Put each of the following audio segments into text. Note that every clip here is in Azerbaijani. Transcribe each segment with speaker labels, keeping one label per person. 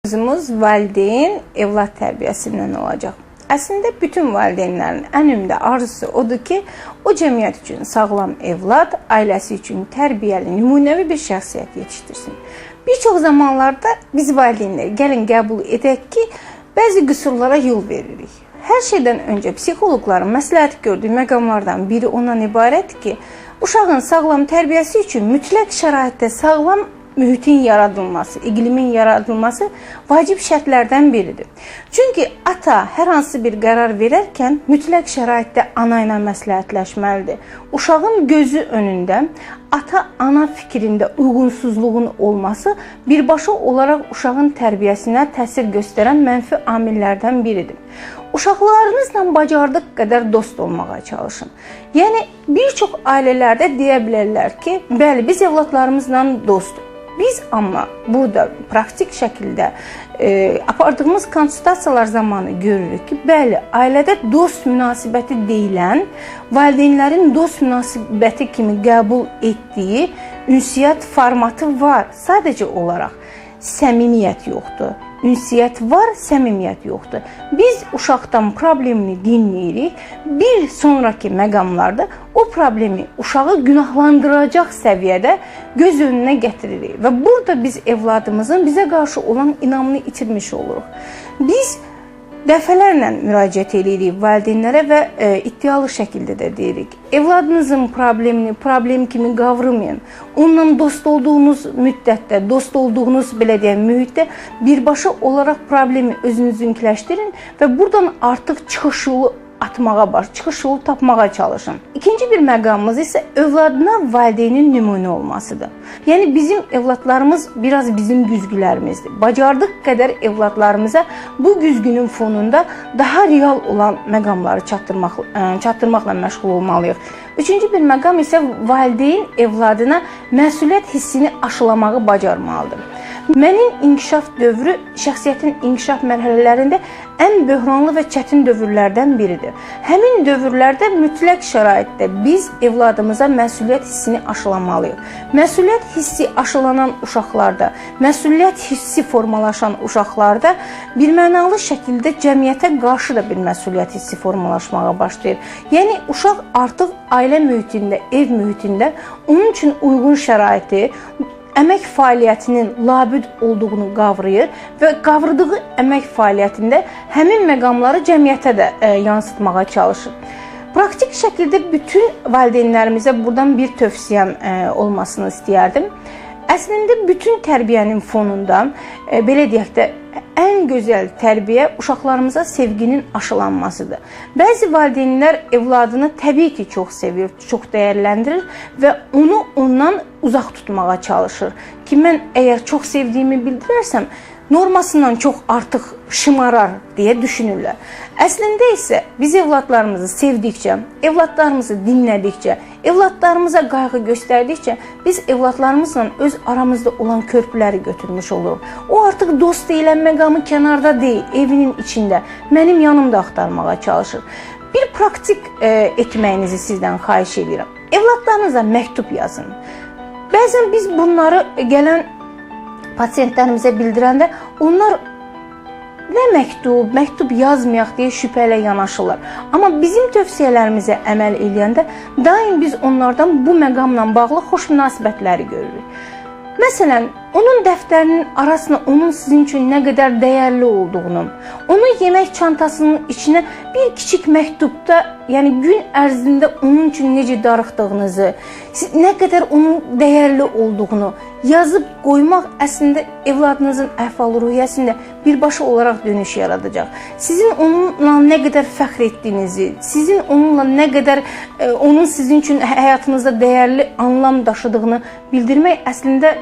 Speaker 1: Mövzumuz valideyn evlad tərbiyəsindən olacaq. Əslində bütün valideynlərin ən ümdə arzusu odur ki, o cəmiyyət üçün sağlam evlad, ailəsi üçün tərbiyəli, nümunəvi bir şəxsiyyət yetişdirsin. Bir çox zamanlarda biz valideynlər gəlin qəbul edək ki, bəzi qüsurlara yol veririk. Hər şeydən öncə psixoloqların məsləhət gördüyü məqamlardan biri ondan ibarətdir ki, uşağın sağlam tərbiyəsi üçün mütləq şəraitdə sağlam mühitin yaradılması, iqlimin yaradılması vacib şərtlərdən biridir. Çünki ata hər hansı bir qərar verərkən mütləq şəraitdə ana ilə məsləhətləşməlidir. Uşağın gözü önündə ata-ana fikrində uyğunsuzluğun olması birbaşa olaraq uşağın tərbiyəsinə təsir göstərən mənfi amillərdən biridir. Uşaqlarınızla bacardıq qədər dost olmağa çalışın. Yəni, bir çox ailələrdə deyə bilərlər ki, bəli, biz evladlarımızla dostuz. Biz amma burada praktik şəkildə apardığımız konsultasiyalar zamanı görürük ki, bəli, ailədə dost münasibəti deyilən, valideynlərin dost münasibəti kimi qəbul etdiyi ünsiyyət formatı var. Sadəcə olaraq səmimiyyət yoxdur. Ünsiyyət var, səmimiyyət yoxdur. Biz uşaqdan problemini dinləyirik, bir sonraki məqamlarda o problemi uşağı günahlandıracaq səviyyədə göz önünə gətiririk və burada biz evladımızın bizə qarşı olan inamını itirmiş oluruq. Biz dəfələrlə müraciət edirik valideynlərə və iddialı şəkildə də deyirik. Evladınızın problemini problem kimi qavramayın. Onunla dost olduğunuz müddətdə, dost olduğunuz belə deyək mühitdə birbaşa olaraq problemi özünüzünkiləşdirin və buradan artıq çıxış yolu çıxış yolu tapmağa çalışın. İkinci bir məqamımız isə övladına valideynin nümunə olmasıdır. Yəni, bizim evladlarımız biraz bizim güzgülərimizdir. Bacardıq qədər evladlarımıza bu güzgünün fonunda daha real olan məqamları çatdırmaqla məşğul olmalıyıq. Üçüncü bir məqam isə valideyn evladına məsuliyyət hissini aşılamağı bacarmalıdır. Mənin inkişaf dövrü şəxsiyyətin inkişaf mərhələlərində ən böhranlı və çətin dövrlərdən biridir. Həmin dövrlərdə mütləq şəraitdə biz evladımıza məsuliyyət hissini aşılamalıyıq. Məsuliyyət hissi aşılanan uşaqlarda, məsuliyyət hissi formalaşan uşaqlarda birmənalı şəkildə cəmiyyətə qarşı da bir məsuliyyət hissi formalaşmağa başlayır. Yəni, uşaq artıq ailə mühitində, ev mühitində onun üçün uyğun şəraiti, əmək fəaliyyətinin labüd olduğunu qavrayır və qavradığı əmək fəaliyyətində həmin məqamları cəmiyyətə də yansıtmağa çalışır. Praktik şəkildə bütün valideynlərimizə buradan bir tövsiyəm olmasını istəyərdim. Əslində, bütün tərbiyənin fonunda, belə deyək də, ən gözəl tərbiyə uşaqlarımıza sevginin aşılanmasıdır. Bəzi valideynlər evladını təbii ki, çox sevir, çox dəyərləndirir və onu ondan uzaq tutmağa çalışır. Ki, mən əgər çox sevdiyimi bildirərsəm, normasından çox artıq şımarar deyə düşünürlər. Əslində isə biz evladlarımızı sevdikcə, evladlarımızı dinlədikcə, evladlarımıza qayğı göstərdikcə biz evladlarımızla öz aramızda olan körpüləri götürmüş oluruq. O artıq dost deyilən məqamı kənarda deyil, evinin içində, mənim yanımda axtarmağa çalışır. Bir praktik etməyinizi sizdən xahiş edirəm. Evladlarınıza məktub yazın. Bəzən biz bunları gələn pasiyentlərimizə bildirəndə onlar nə məktub yazmayaq deyə şübhə ilə yanaşırlar. Amma bizim tövsiyələrimizə əməl edəndə daim biz onlardan bu məqamla bağlı xoş münasibətləri görürük. Məsələn, onun dəftərinin arasına onun sizin üçün nə qədər dəyərli olduğunu, onun yemək çantasının içinə bir kiçik məktubda, yəni gün ərzində onun üçün necə darıxdığınızı, nə qədər onun dəyərli olduğunu yazıb qoymaq əslində evladınızın əhval-ruhiyyəsində birbaşa olaraq dönüş yaradacaq. Sizin onunla nə qədər fəxr etdiyinizi, sizin onunla nə qədər onun sizin üçün həyatınızda dəyərli anlam daşıdığını bildirmək əslində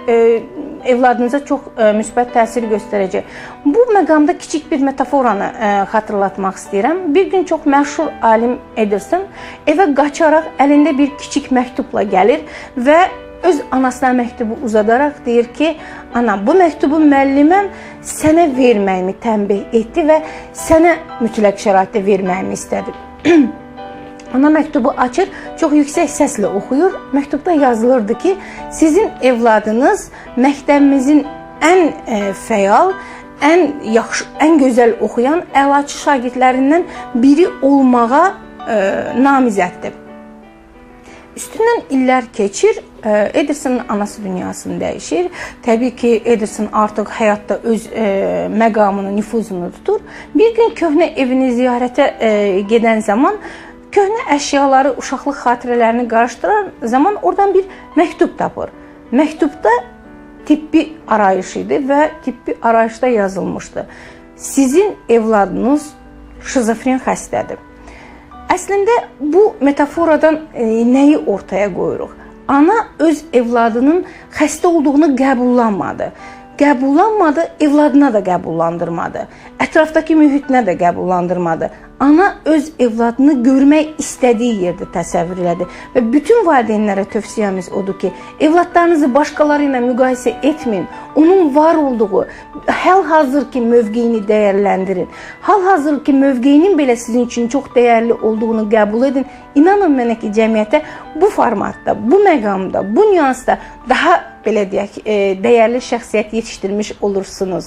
Speaker 1: evladınıza çox müsbət təsir göstərəcək. Bu məqamda kiçik bir metaforanı xatırlatmaq istəyirəm. Bir gün çox məşhur alim Ederson evə qaçaraq əlində bir kiçik məktubla gəlir və öz anasına məktubu uzadaraq deyir ki, ana, bu məktubu müəlliməm sənə verməyimi tənbih etdi və sənə mütləq şəraitdə verməyimi istədi. Ana məktubu açır, çox yüksək səslə oxuyur. Məktubda yazılırdı ki, sizin evladınız məktəbimizin ən fəal, ən gözəl oxuyan əlaçı şagirdlərindən biri olmağa namizəddir. Üstündən illər keçir, Edersonun anası dünyasını dəyişir. Təbii ki, Ederson artıq həyatda öz məqamını, nüfuzunu tutur. Bir gün köhnə evini ziyarətə gedən zaman köhnə əşyaları, uşaqlıq xatirələrini qarışdıran zaman oradan bir məktub tapır. Məktubda tibbi arayış idi və tibbi arayışda yazılmışdı: sizin evladınız şizofren xəstədir. Əslində bu metaforadan nəyi ortaya qoyuruq? Ana öz evladının xəstə olduğunu qəbullanmadı. Evladına da qəbullandırmadı. Ətrafdakı mühitinə də qəbullandırmadı. Ana öz evladını görmək istədiyi yerdə təsəvvür elədi. Və bütün valideynlərə tövsiyəmiz odur ki, evladlarınızı başqaları ilə müqayisə etməyin. Onun var olduğu, hal-hazırki mövqeyini dəyərləndirin. Hal-hazırki mövqeyinin belə sizin üçün çox dəyərli olduğunu qəbul edin. İnanın mənə ki, cəmiyyətə bu formatda, bu məqamda, bu nüansda daha belə deyək, dəyərli şəxsiyyət yetişdirmiş olursunuz.